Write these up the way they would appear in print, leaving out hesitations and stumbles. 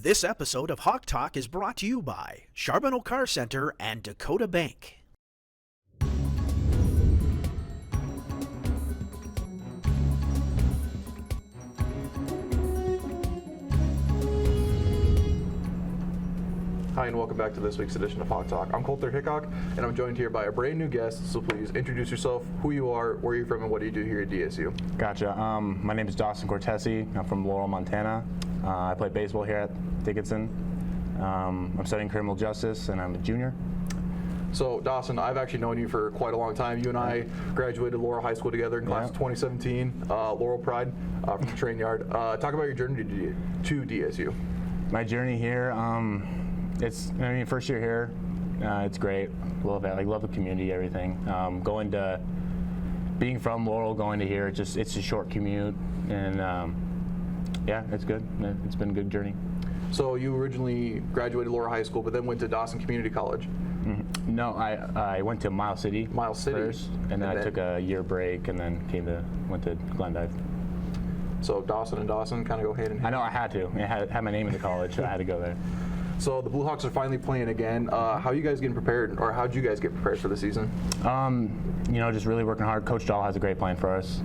This episode of Hawk Talk is brought to you by Charbonneau Car Center and Dacotah Bank. Hi, and welcome back to this week's edition of Hawk Talk. I'm Coulter Hickok, and I'm joined here by a brand new guest, so please introduce yourself, who you are, where you're from, and what do you do here at DSU. Gotcha. My name is Dawson Cortese. I'm from Laurel, Montana. I play baseball here at Dickinson. I'm studying criminal justice, and I'm a junior. So, Dawson, I've actually known you for quite a long time. You and I graduated Laurel High School together in class of 2017, Laurel Pride from the train yard. Talk about your journey to DSU. My journey here, first year here, it's great. Love it. Love the community, everything. Being from Laurel, going to here, it's a short commute, and yeah, it's good. It's been a good journey. So you originally graduated Laurel High School, but then went to Dawson Community College. Mm-hmm. No, I went to Miles City. First, and then I took a year break, and then went to Glendive. So Dawson and Dawson kind of go hand in hand. I know, I had to. I had my name in the college, so I had to go there. So the Blue Hawks are finally playing again. How are you guys getting prepared, or how'd you guys get prepared for the season? Just really working hard. Coach Dahl has a great plan for us.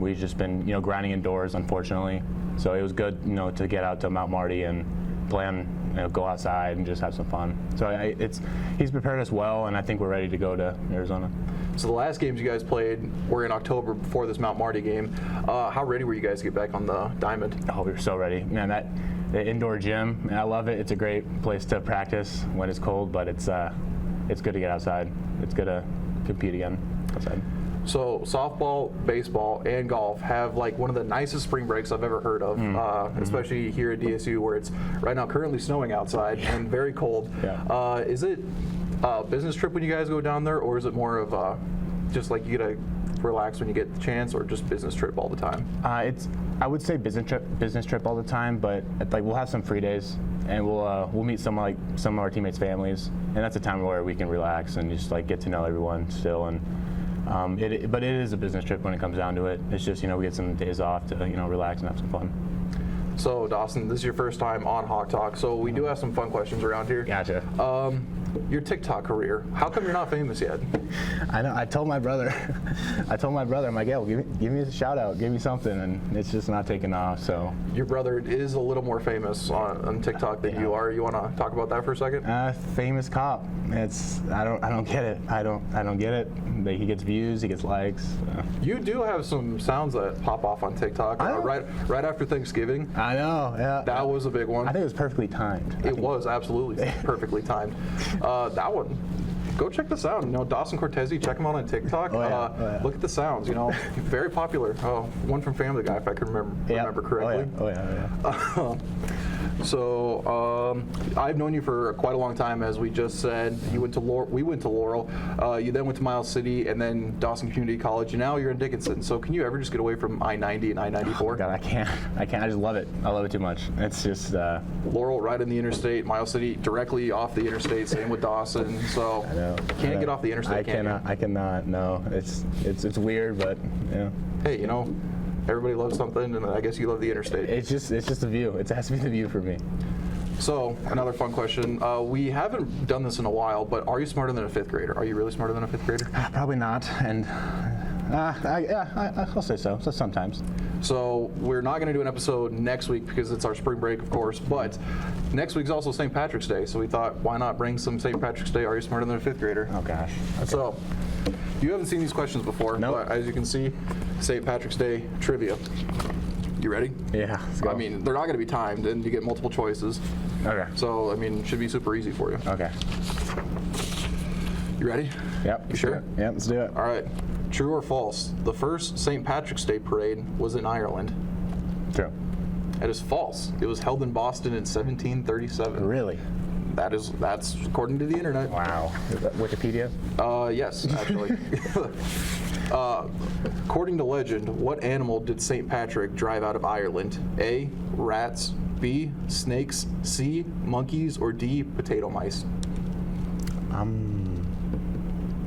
We've just been, grinding indoors, unfortunately. So it was good, to get out to Mount Marty and play on, go outside and just have some fun. So he's prepared us well, and I think we're ready to go to Arizona. So the last games you guys played were in October before this Mount Marty game. How ready were you guys to get back on the diamond? Oh, we were so ready. Man, the indoor gym, I love it. It's a great place to practice when it's cold, but it's good to get outside. It's good to compete again outside. So softball, baseball, and golf have one of the nicest spring breaks I've ever heard of, especially here at DSU, where it's right now currently snowing outside and very cold. Yeah. Is it a business trip when you guys go down there, or is it more of just you get to relax when you get the chance, or just business trip all the time? I would say business trip all the time, but we'll have some free days, and we'll meet some of our teammates' families, and that's a time where we can relax and just get to know everyone still. And but it is a business trip when it comes down to it. It's just we get some days off to relax and have some fun. So Dawson, this is your first time on Hawk Talk, so we do have some fun questions around here. Gotcha. Your TikTok career, how come you're not famous yet? I know. I told my brother. I'm like, yo, give me a shout out, give me something, and it's just not taking off. So your brother is a little more famous on TikTok than you are. You want to talk about that for a second? Famous cop. I don't get it. I don't get it. He gets views, he gets likes. You do have some sounds that pop off on TikTok. Right after Thanksgiving. I know. Yeah. That was a big one. I think it was perfectly timed. It was absolutely perfectly timed. That one. Go check this out. Dawson Cortese, check him out on TikTok. Look at the sounds. Very popular. One from Family Guy, if I can remember correctly. Oh yeah. So I've known you for quite a long time, as we just said. We went to Laurel. You then went to Miles City, and then Dawson Community College, and now you're in Dickinson. So can you ever just get away from I-90 and I-94? Oh God, I can't. I just love it. I love it too much. It's just Laurel right in the interstate, Miles City directly off the interstate. Same with Dawson. So I know. Can't get off the interstate. I cannot. No, it's weird, but yeah. Hey, everybody loves something, and I guess you love the interstate. It's just the view. It has to be the view for me. So, another fun question. We haven't done this in a while, but are you smarter than a fifth grader? Are you really smarter than a fifth grader? Probably not, and I'll say so sometimes. So, we're not going to do an episode next week because it's our spring break, of course, but next week's also St. Patrick's Day, so we thought, why not bring some St. Patrick's Day, are you smarter than a fifth grader? Oh, gosh. Okay. So, you haven't seen these questions before, Nope. But as you can see, St. Patrick's Day trivia. You ready? Yeah, let's go. They're not going to be timed, and you get multiple choices. Okay. So, it should be super easy for you. Okay. You ready? Yep. You sure? Yeah, let's do it. All right. True or false? The first St. Patrick's Day parade was in Ireland. True. It is false. It was held in Boston in 1737. Really? That's according to the internet. Wow. Is that Wikipedia? Yes, actually. According to legend, what animal did St. Patrick drive out of Ireland? A, rats, B, snakes, C, monkeys, or D, potato mice?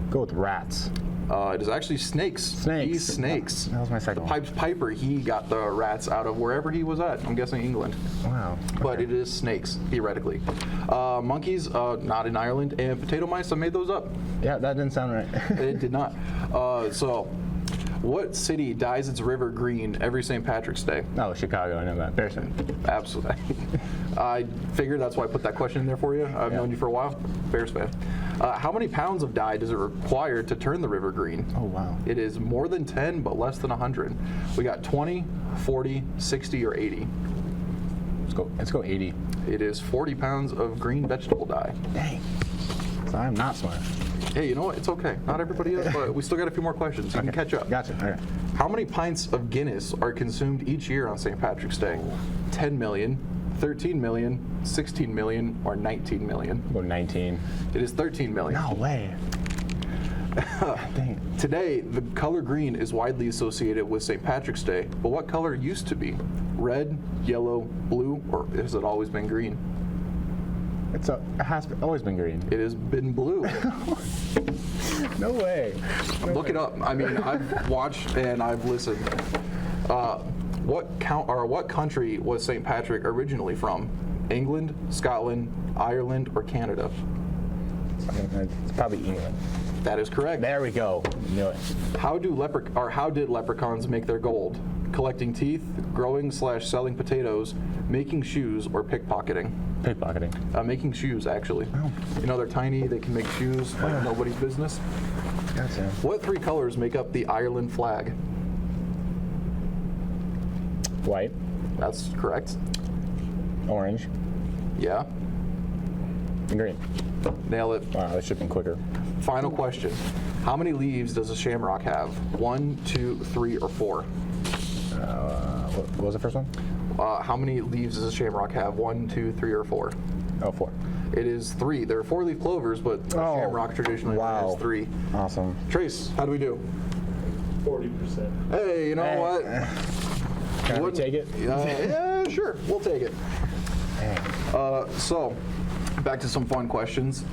Go with rats. It is actually snakes. Snakes. He's snakes. That was my second The one. Pied Piper, he got the rats out of wherever he was at. I'm guessing England. Wow. But Okay. it is snakes, theoretically. Monkeys, not in Ireland. And potato mice, I made those up. Yeah, that didn't sound right. It did not. So, what city dyes its river green every St. Patrick's Day? Oh, Chicago, I know that. Bears fan. Absolutely. I figured that's why I put that question in there for you. I've known you for a while. Bears fan. How many pounds of dye does it require to turn the river green? Oh, wow. It is more than 10, but less than 100. We got 20, 40, 60, or 80. Let's go 80. It is 40 pounds of green vegetable dye. Dang. So I'm not smart. Hey, you know what? It's okay. Not everybody is, but we still got a few more questions. You can catch up. Gotcha. Okay. How many pints of Guinness are consumed each year on St. Patrick's Day? 10 million, 13 million, 16 million, or 19 million? Go 19. It is 13 million. No way. Dang it. Today, the color green is widely associated with St. Patrick's Day, but what color used to be? Red, yellow, blue, or has it always been green? It has always been green. It has been blue. No way. Look it up. I mean, I've watched and I've listened. What country was St. Patrick originally from? England, Scotland, Ireland, or Canada? It's probably England. That is correct. There we go. Knew it. How did leprechauns make their gold? Collecting teeth, growing/selling potatoes, making shoes, or pickpocketing? Pickpocketing. Making shoes, actually. Oh. You know, they're tiny. They can make shoes like nobody's business. Gotcha. What three colors make up the Ireland flag? White, That's correct. orange, Yeah. and green. Nail it. Wow, that should have been quicker. Final question. How many leaves does a shamrock have? 1, 2, 3, or 4? What was the first one? How many leaves does a shamrock have? 1, 2, 3, or 4? Oh, 4. It is 3. There are 4-leaf clovers, but a Oh, shamrock traditionally wow. has 3. Awesome. Trace, how do we do? 40%. Hey, you know Hey. what? Can we Wouldn't- take it? Yeah, sure. We'll take it. So, back to some fun questions.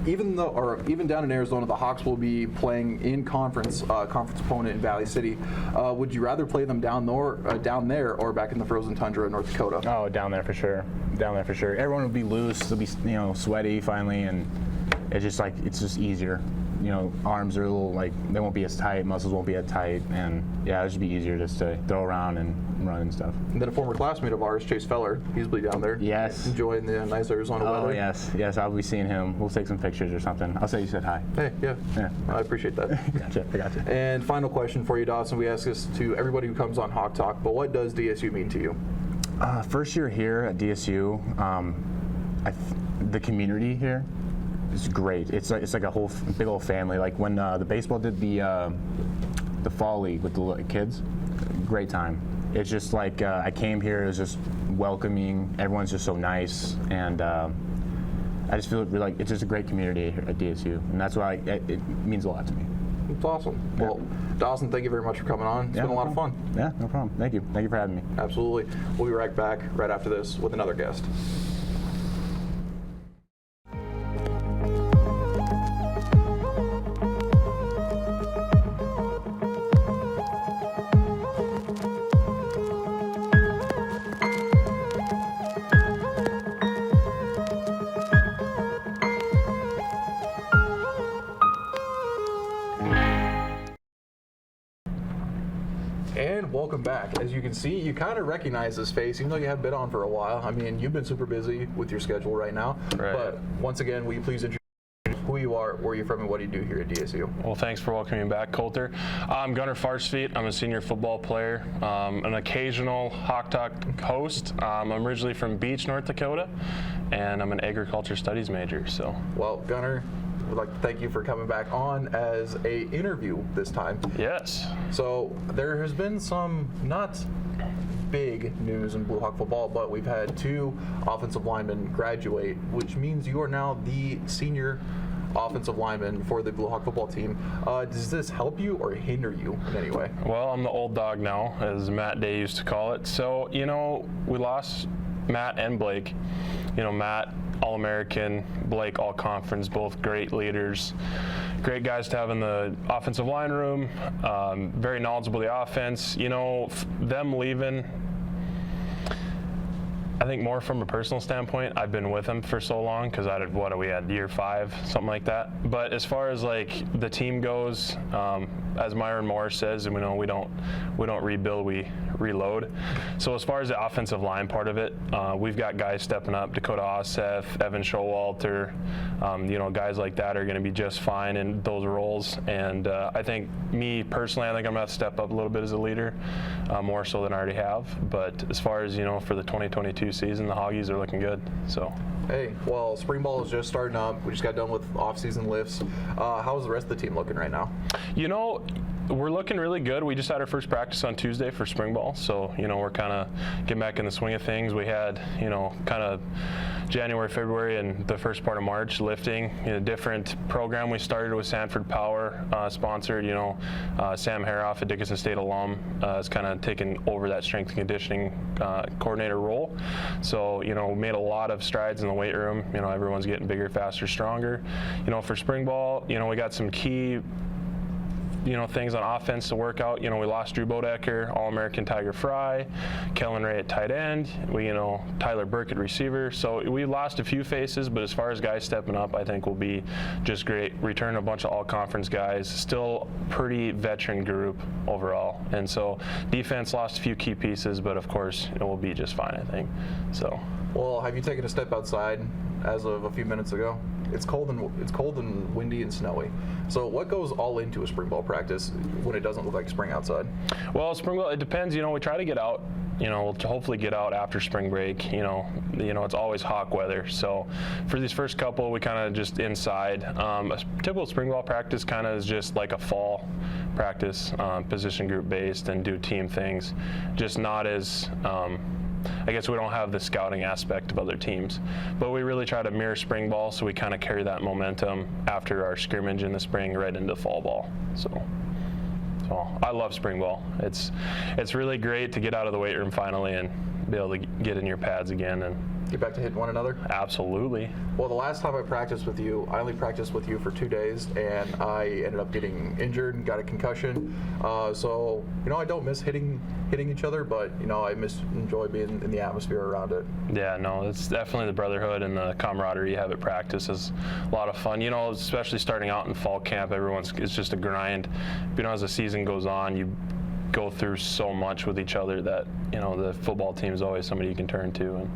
Even down in Arizona, the Hawks will be playing in conference opponent in Valley City. Would you rather play them down there or back in the frozen tundra in North Dakota? Oh, down there for sure. Down there for sure. Everyone will be loose. They'll be, sweaty finally, and it's just easier. Arms are a little they won't be as tight. Muscles won't be as tight, and yeah, it'll just be easier just to throw around and run and stuff. And then a former classmate of ours, Chase Feller, he's be down there. Yes. Enjoying the nice Arizona Oh weather. yes, I'll be seeing him. We'll take some pictures or something. I'll say you said hi. Hey, yeah. Yeah. I appreciate that. I gotcha. And final question for you, Dawson. We ask this to everybody who comes on Hawk Talk, but what does DSU mean to you? First year here at DSU, the community here is great. It's like a whole big old family. Like when the baseball did the fall league with the kids, great time. It's just like I came here, it was just welcoming. Everyone's just so nice, and I just feel like it's just a great community here at DSU, and that's why it means a lot to me. It's awesome. Well, Dawson, thank you very much for coming on. It's been a lot of fun. Yeah, no problem. Thank you. Thank you for having me. Absolutely. We'll be right back right after this with another guest. And welcome back. As you can see, you kind of recognize this face, even though you haven't been on for a while. I mean, you've been super busy with your schedule right now. Right. But once again, will you please introduce who you are, where you're from, and what do you do here at DSU? Well, thanks for welcoming me back, Coulter. I'm Gunnar Farstveet. I'm a senior football player, an occasional Hawk Talk host. I'm originally from Beach, North Dakota, and I'm an agriculture studies major. So, Well, Gunnar, would like to thank you for coming back on as a interview this time. yes. So there has been some not big news in Blue Hawk football, but we've had 2 offensive linemen graduate, which means you are now the senior offensive lineman for the Blue Hawk football team. Does this help you or hinder you in any way? Well, I'm the old dog now, as Matt Day used to call it. So, we lost Matt and Blake. Matt, All-American, Blake, All-Conference, both great leaders. great guys to have in the offensive line room, very knowledgeable of the offense. You know, them leaving, I think more from a personal standpoint, I've been with them for so long because we had year 5, something like that. But as far as like the team goes, as Myron Morris says, and we don't rebuild, we reload. So as far as the offensive line part of it, we've got guys stepping up, Dacotah Osef, Evan Showalter, guys like that are going to be just fine in those roles. And I think me personally, I think I'm going to have to step up a little bit as a leader, more so than I already have. But as far as, for the 2022 season, the Hoggies are looking good. So. Hey, well, spring ball is just starting up. We just got done with off-season lifts. How's the rest of the team looking right now? We're looking really good. We just had our first practice on Tuesday for spring ball, so we're kind of getting back in the swing of things. We had kind of January, February, and the first part of March lifting. Different program we started with Sanford Power, sponsored. Sam Haroff, a Dickinson State alum, has kind of taken over that strength and conditioning coordinator role. So we made a lot of strides in the weight room. Everyone's getting bigger, faster, stronger. For spring ball, we got some key things on offense to work out. We lost Drew Bodecker, All-American Tiger Fry, Kellen Ray at tight end, Tyler Burke at receiver. So we lost a few faces, but as far as guys stepping up, I think will be just great. Return a bunch of all-conference guys, still pretty veteran group overall. And so defense lost a few key pieces, but of course it will be just fine, I think. So. Well, have you taken a step outside as of a few minutes ago? It's cold and windy and snowy. So what goes all into a spring ball practice when it doesn't look like spring outside? Well, spring ball, it depends. We try to get out. We'll hopefully get out after spring break. It's always hot weather. So for these first couple, we kind of just inside. A typical spring ball practice kind of is just like a fall practice, position group based, and do team things. Just not as I guess we don't have the scouting aspect of other teams, but we really try to mirror spring ball, so we kind of carry that momentum after our scrimmage in the spring right into fall ball. So I love spring ball. It's really great to get out of the weight room finally and be able to get in your pads again and get back to hitting one another? Absolutely. Well, the last time I practiced with you, I only practiced with you for 2 days, and I ended up getting injured and got a concussion. So I don't miss hitting each other, but I enjoy being in the atmosphere around it. Yeah, no, it's definitely the brotherhood and the camaraderie you have at practice is a lot of fun. Especially starting out in fall camp, it's just a grind. As the season goes on, you go through so much with each other that the football team is always somebody you can turn to. And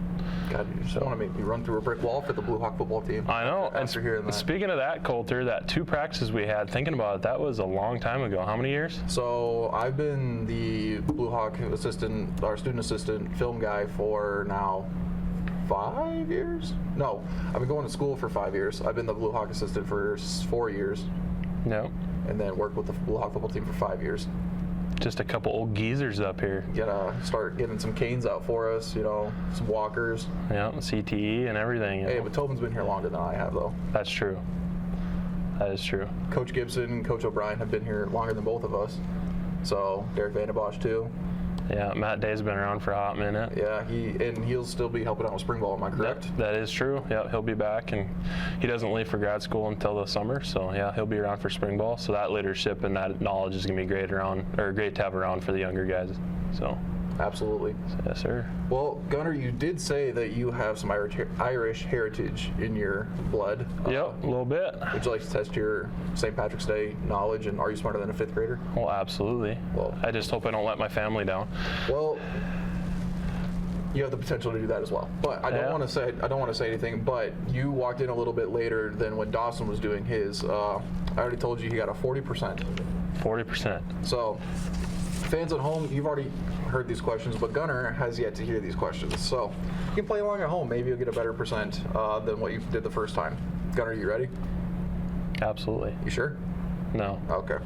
God, you just want to make me run through a brick wall for the Blue Hawk football team. I know. And speaking of that, Coulter, that 2 practices we had, thinking about it, that was a long time ago. How many years? So I've been the Blue Hawk student assistant film guy for now 5 years? No, I've been going to school for 5 years. I've been the Blue Hawk assistant for 4 years. No. And then worked with the Blue Hawk football team for 5 years. Just a couple old geezers up here. Gotta start getting some canes out for us, some walkers. Yeah, CTE and everything. Hey, but Tobin's been here longer than I have, though. That's true. That is true. Coach Gibson and Coach O'Brien have been here longer than both of us. So, Derek Vandenbosch, too. Yeah, Matt Day's been around for a hot minute. Yeah, he'll still be helping out with spring ball, am I correct? That is true. Yeah, he'll be back, and he doesn't leave for grad school until the summer. So yeah, he'll be around for spring ball. So that leadership and that knowledge is gonna be great to have around for the younger guys. So. Absolutely. Yes, sir. Well, Gunnar, you did say that you have some Irish heritage in your blood. Yep, a little bit. Would you like to test your St. Patrick's Day knowledge, and are you smarter than a 5th grader? Well, absolutely. Well, I just hope I don't let my family down. Well, you have the potential to do that as well. But I don't want to say anything, but you walked in a little bit later than when Dawson was doing his. I already told you he got a 40%. 40%. So, fans at home, you've already heard these questions, but Gunnar has yet to hear these questions. So you can play along at home. Maybe you'll get a better percent than what you did the first time. Gunnar, you ready? Absolutely. You sure? No. Okay.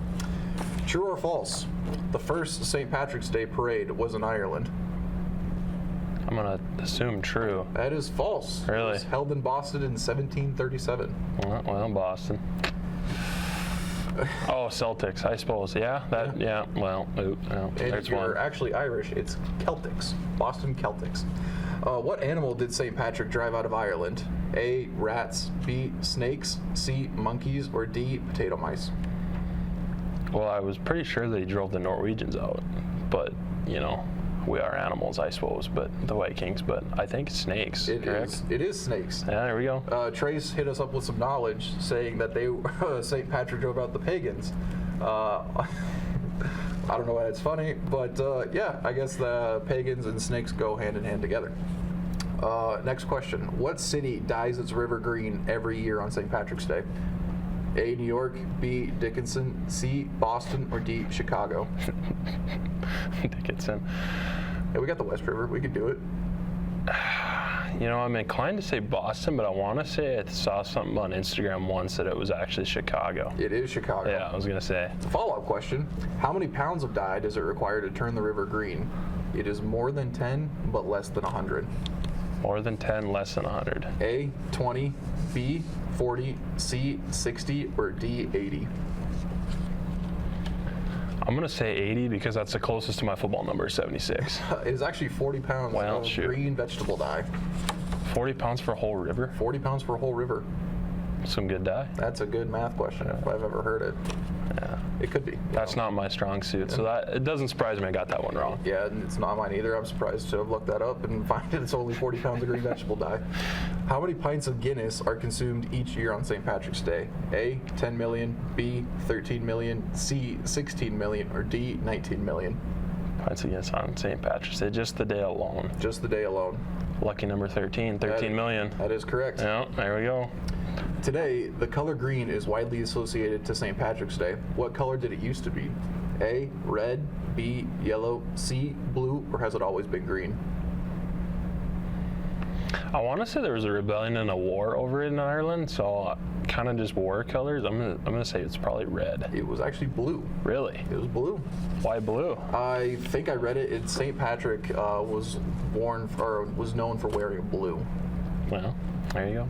True or false? The first St. Patrick's Day parade was in Ireland. I'm going to assume true. That is false. Really? It was held in Boston in 1737. Well, Boston. Oh, Celtics, I suppose. Yeah, And there's you're one. actually Irish. It's Celtics. Boston Celtics. What animal did St. Patrick drive out of Ireland? A, rats, B, snakes, C, monkeys, or D, potato mice? Well, I was pretty sure that he drove the Norwegians out, but, you know, we are animals, I suppose, but the Vikings, but I think it's snakes, correct? It is snakes. Yeah, there we go. Trace hit us up with some knowledge saying that St. Patrick drove out the pagans. I don't know why it's funny, but yeah, I guess the pagans and snakes go hand in hand together. Next question. What city dyes its river green every year on St. Patrick's Day? A, New York, B, Dickinson, C, Boston, or D, Chicago? Dickinson. Hey, we got the West River. We could do it. You know, I'm inclined to say Boston, but I want to say I saw something on Instagram once that it was actually Chicago. It is Chicago. Yeah, I was going to say. It's a follow-up question. How many pounds of dye does it require to turn the river green? It is more than 10, but less than 100. More than 10, less than 100. A, 20, B, 40, C, 60, or D, 80? I'm going to say 80 because that's the closest to my football number, 76. It is actually 40 pounds Well, of shoot. green vegetable dye. 40 pounds for a whole river? 40 pounds for a whole river. Some good dye. That's a good math question if I've ever heard it. Yeah. It could be. That's not my strong suit, so that it doesn't surprise me I got that one wrong. Yeah, and it's not mine either. I'm surprised to have looked that up and find that it's only 40 pounds of green vegetable dye. How many pints of Guinness are consumed each year on St. Patrick's Day? A, 10 million, B, 13 million, C, 16 million, or D, 19 million? Pints against on St. Patrick's Day, just the day alone. Just the day alone. Lucky number 13, 13 million. That is correct. Yeah, there we go. Today, the color green is widely associated to St. Patrick's Day. What color did it used to be? A, red, B, yellow, C, blue, or has it always been green? I want to say there was a rebellion and a war over it in Ireland, so kind of just war colors. I'm gonna say it's probably red. It was actually blue. Really? It was blue. Why blue? I think I read it. St. Patrick was known for wearing blue. Well, there you go.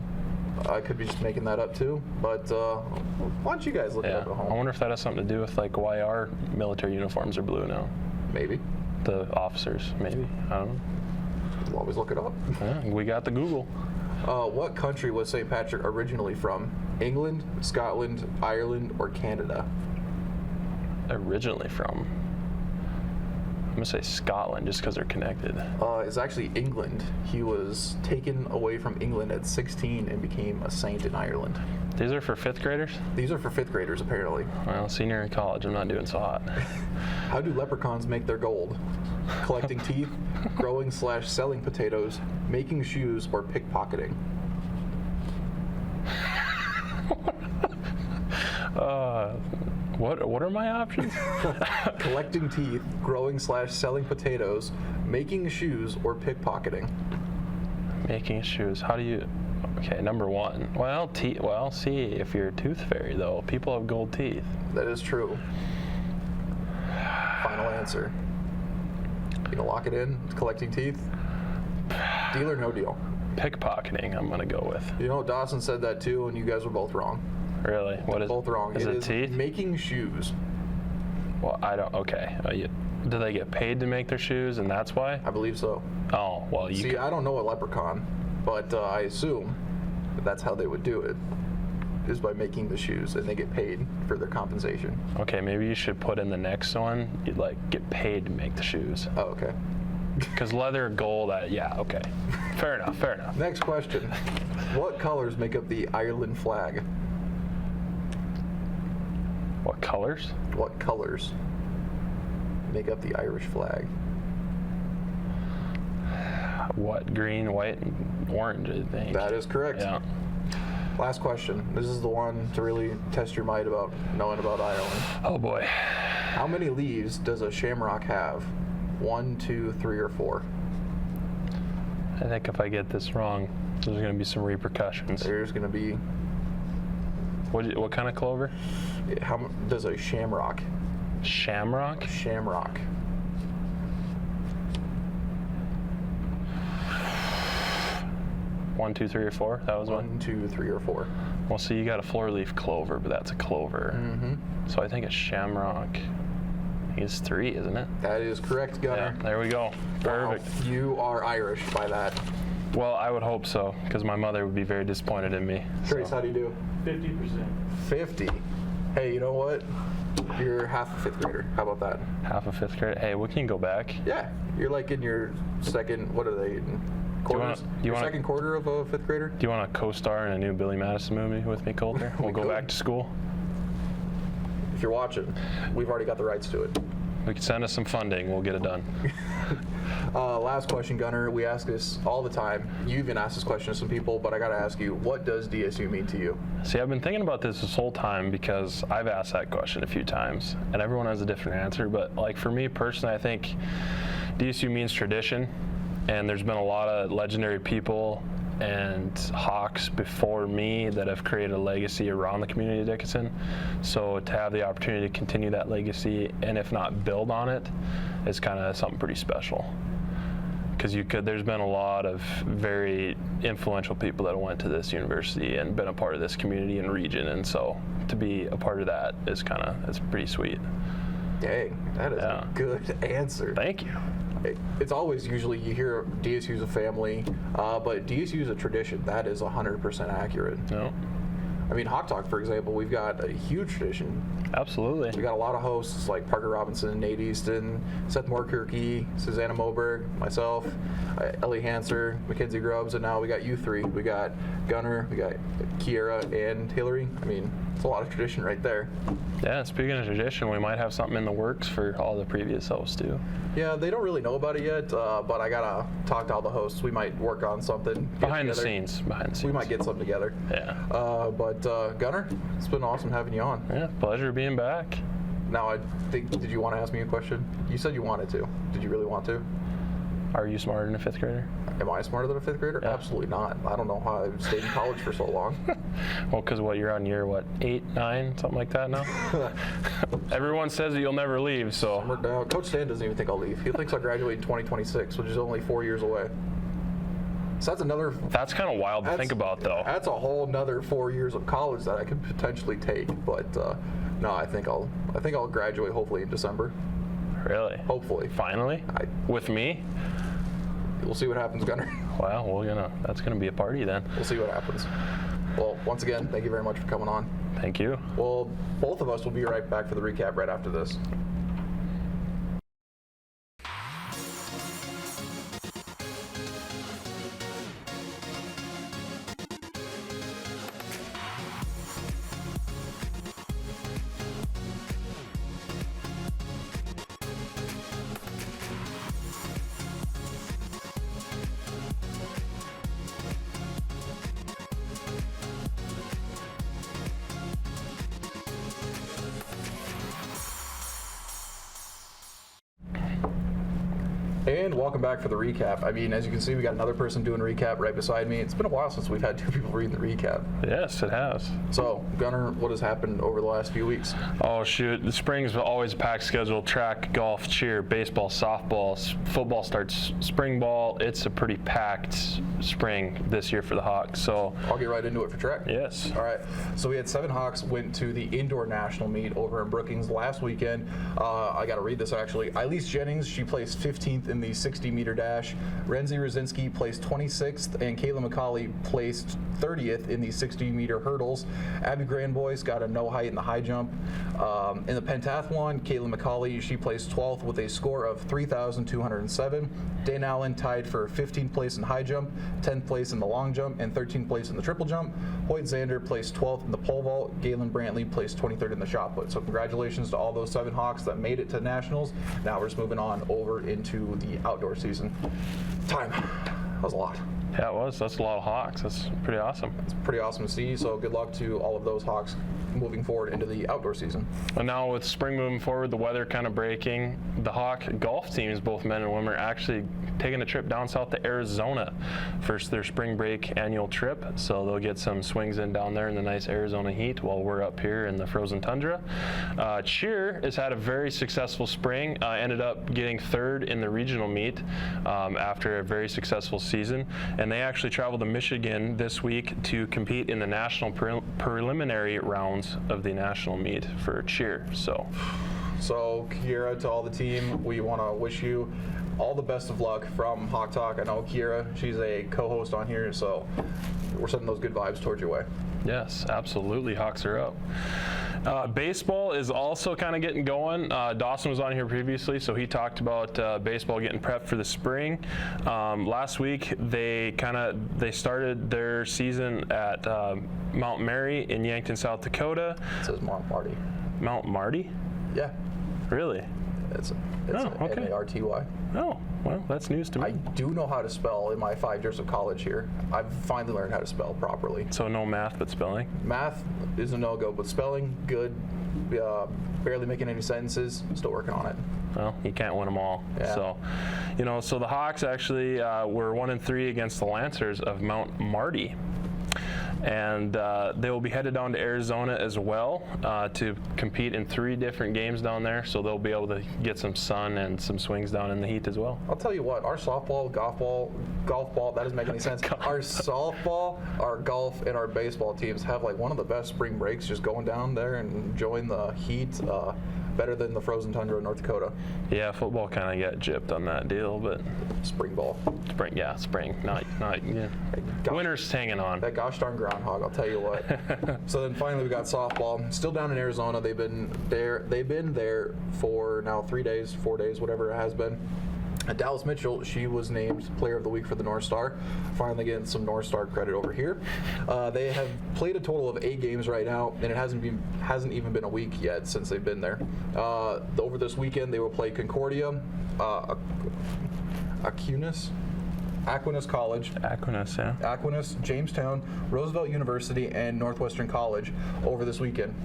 I could be just making that up too, but why don't you guys look it Yeah. up at I home? wonder if that has something to do with like why our military uniforms are blue now. Maybe. The officers, maybe. I don't know. We'll always look it up. Yeah, we got the Google. What country was St. Patrick originally from? England, Scotland, Ireland, or Canada? Originally from. I'm gonna say Scotland just because they're connected. It's actually England. He was taken away from England at 16 and became a saint in Ireland. These are for 5th graders? These are for 5th graders, apparently. Well, senior in college, I'm not doing so hot. How do leprechauns make their gold? Collecting teeth, growing/selling potatoes, making shoes, or pickpocketing? What are my options? Collecting teeth, growing/selling potatoes, making shoes, or pickpocketing? Making shoes. How do you? Okay, number one. Well, see, if you're a tooth fairy though, people have gold teeth. That is true. Final answer. You gonna lock it in? Collecting teeth? Deal or no deal? Pickpocketing, I'm gonna go with. You know, Dawson said that too, and you guys were both wrong. Really? What is? Both wrong. Is it teeth? Making shoes. Well, I don't. Okay. Do they get paid to make their shoes, and that's why? I believe so. Oh, well, you. See, I don't know a leprechaun, but I assume that that's how they would do it, is by making the shoes, and they get paid for their compensation. Okay, maybe you should put in the next one. You'd like get paid to make the shoes. Oh, okay. Because leather, gold. Yeah. Okay. Fair enough. Fair enough. Next question. What colors make up the Ireland flag? What colors? What colors make up the Irish flag? What? Green, white, and orange, I think. That is correct. Yeah. Last question. This is the one to really test your might about knowing about Ireland. Oh boy. How many leaves does a shamrock have? 1, 2, 3, or 4? I think if I get this wrong, there's going to be some repercussions. There's going to be... What kind of clover? How does a shamrock? Shamrock? Shamrock. One, two, three, or 4? That was one? 1, 2, 3, or 4. Well, see, you got a floor leaf clover, but that's a clover. Mm-hmm. So I think a shamrock. He's 3, isn't it? That is correct, Gunnar. Yeah, there we go. Perfect. Wow, you are Irish by that. Well, I would hope so, because my mother would be very disappointed in me. Trace, how do you do? 50%. 50. Hey, you know what? You're half a 5th grader. How about that? Half of 5th grade. Hey, we can go back. Yeah, you're like in your second, what are they, in quarters? Your second quarter of a 5th grader? Do you want to co-star in a new Billy Madison movie with me, Coulter? We'll go back to school. If you're watching, we've already got the rights to it. We can send us some funding. We'll get it done. Last question, Gunnar. We ask this all the time. You even asked this question to some people, but I got to ask you, what does DSU mean to you? See, I've been thinking about this whole time because I've asked that question a few times, and everyone has a different answer. But like for me personally, I think DSU means tradition, and there's been a lot of legendary people and Hawks before me that have created a legacy around the community of Dickinson. So to have the opportunity to continue that legacy, and if not build on it, is kind of something pretty special. Because there's been a lot of very influential people that went to this university and been a part of this community and region, and so to be a part of that is it's pretty sweet. Dang, that is a good answer. Thank you. It's always usually you hear DSU's a family, but DSU's a tradition. That is 100% accurate. No. I mean, Hawk Talk, for example, we've got a huge tradition. Absolutely. We got a lot of hosts like Parker Robinson, Nate Easton, Seth Moorkirky, Susanna Moberg, myself, Ellie Hanser, Mackenzie Grubbs, and now we got you 3. We got Gunnar, we got Kiera, and Hillary. I mean, it's a lot of tradition right there. Yeah, speaking of tradition, we might have something in the works for all the previous hosts too. Yeah, they don't really know about it yet, but I gotta talk to all the hosts. We might work on something. Behind the scenes. We might get something together. Yeah. But Gunnar, it's been awesome having you on. Yeah, pleasure being back. Now, I think, did you want to ask me a question? You said you wanted to. Did you really want to? Are you smarter than a 5th grader? Am I smarter than a 5th grader? Yeah. Absolutely not. I don't know how I stayed in college for so long. Well, because you're on year 8, 9, something like that now? Everyone says that you'll never leave, so. Coach Stan doesn't even think I'll leave. He thinks I'll graduate in 2026, which is only 4 years away. So that's another. That's kind of wild to think about, though. That's a whole nother 4 years of college that I could potentially take. But no, I think I'll graduate hopefully in December. Really? Hopefully. Finally? With me? We'll see what happens, Gunnar. Wow, that's gonna be a party then. We'll see what happens. Well, once again, thank you very much for coming on. Thank you. Well, both of us will be right back for the recap right after this. And welcome back for the recap. I mean, as you can see, we got another person doing a recap right beside me. It's been a while since we've had 2 people reading the recap. Yes, it has. So, Gunnar, what has happened over the last few weeks? Oh, shoot. The spring's always a packed schedule. Track, golf, cheer, baseball, softball, football starts spring ball. It's a pretty packed spring this year for the Hawks. So I'll get right into it for track. Yes. All right. So we had 7 Hawks went to the indoor national meet over in Brookings last weekend. I got to read this, actually. Elise Jennings, she placed 15th in the 60-meter dash. Renzi Rosinski placed 26th, and Kayla McCauley placed 30th in the 60-meter hurdles. Abby Grandboyce got a no height in the high jump. In the pentathlon, Kayla McCauley, she placed 12th with a score of 3,207. Dan Allen tied for 15th place in high jump, 10th place in the long jump, and 13th place in the triple jump. Hoyt Zander placed 12th in the pole vault. Galen Brantley placed 23rd in the shot put. So congratulations to all those 7 Hawks that made it to nationals. Now we're just moving on over into the outdoor season. Time. That was a lot. Yeah, it was. That's a lot of Hawks. That's pretty awesome. It's pretty awesome to see. So good luck to all of those Hawks moving forward into the outdoor season. And now with spring moving forward, the weather kind of breaking, the Hawk golf teams, both men and women, are actually taking a trip down south to Arizona for their spring break annual trip. So they'll get some swings in down there in the nice Arizona heat while we're up here in the frozen tundra. Cheer has had a very successful spring. Ended up getting 3rd in the regional meet after a very successful season. And they actually traveled to Michigan this week to compete in the national preliminary rounds of the national meet for cheer. So So, Kiera, to all the team, we want to wish you all the best of luck from Hawk Talk. I know Kiera, she's a co-host on here, so we're sending those good vibes towards your way. Yes, absolutely. Hawks are up. Baseball is also kind of getting going. Dawson was on here previously, so he talked about baseball getting prepped for the spring. Last week, they started their season at Mount Mary in Yankton, South Dakota. It says Mount Marty. Mount Marty? Yeah. Really? It's okay. M-A-R-T-Y. Oh, well, that's news to me. I do know how to spell in my 5 years of college here. I've finally learned how to spell properly. So no math, but spelling? Math is a no-go, but spelling, good. Barely making any sentences, still working on it. Well, you can't win them all. Yeah. So, so the Hawks actually were 1-3 against the Lancers of Mount Marty. And they will be headed down to Arizona as well to compete in 3 different games down there. So they'll be able to get some sun and some swings down in the heat as well. I'll tell you what, our softball, golf ball, that doesn't make any sense. Our softball, our golf, and our baseball teams have like one of the best spring breaks, just going down there and enjoying the heat. Better than the frozen tundra in North Dakota. Yeah, football kind of got gypped on that deal, but Spring ball. spring. Not yeah. Gosh. Winter's hanging on. That gosh darn groundhog, I'll tell you what. So then finally we got softball. Still down in Arizona. They've been there for now 3 days, 4 days, whatever it has been. Dallas Mitchell, she was named Player of the Week for the North Star. Finally getting some North Star credit over here. They have played a total of 8 games right now, and it hasn't even been a week yet since they've been there. Over this weekend, they will play Concordia, Aquinas College, Aquinas, Jamestown, Roosevelt University, and Northwestern College over this weekend.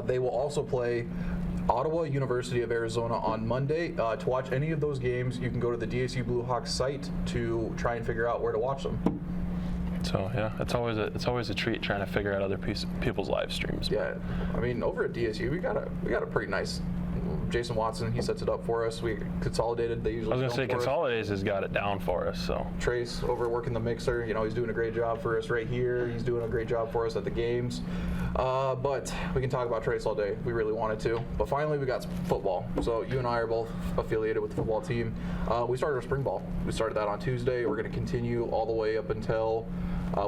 They will also play Ottawa University of Arizona on Monday. To watch any of those games, you can go to the DSU Blue Hawks site to try and figure out where to watch them. So yeah, it's always a treat trying to figure out other people's live streams. Yeah, I mean, over at DSU, we got a pretty nice. Jason Watson, he sets it up for us. We Consolidated, they usually. I was gonna say Consolidated has got it down for us. So Trace over working the mixer, he's doing a great job for us right here. He's doing a great job for us at the games. But we can talk about Trace all day. We really wanted to. But finally, we got football. So you and I are both affiliated with the football team. We started our spring ball. We started that on Tuesday. We're going to continue all the way up until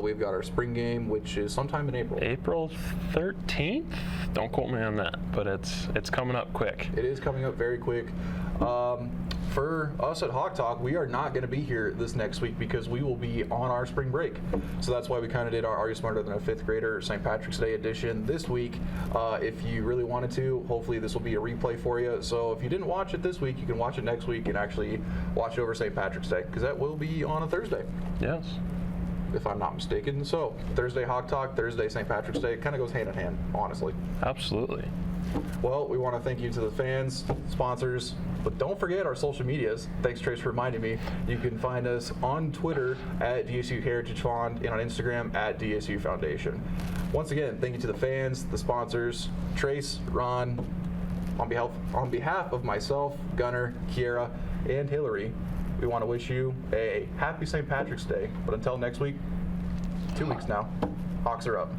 we've got our spring game, which is sometime in April. April 13th? Don't quote me on that, but it's coming up quick. It is coming up very quick. For us at Hawk Talk, we are not going to be here this next week because we will be on our spring break. So that's why we kind of did our Are You Smarter Than a Fifth Grader St. Patrick's Day edition this week. If you really wanted to, hopefully this will be a replay for you. So if you didn't watch it this week, you can watch it next week and actually watch it over St. Patrick's Day because that will be on a Thursday. Yes. If I'm not mistaken. So Thursday Hawk Talk, Thursday St. Patrick's Day. It kind of goes hand in hand, honestly. Absolutely. Well, we want to thank you to the fans, sponsors, but don't forget our social medias. Thanks, Trace, for reminding me. You can find us on Twitter at DSU Heritage Fund and on Instagram at DSU Foundation. Once again, thank you to the fans, the sponsors, Trace, Ron, on behalf of myself, Gunnar, Kiera, and Hillary. We want to wish you a happy St. Patrick's Day. But until next week, 2 weeks now, Hawks are up.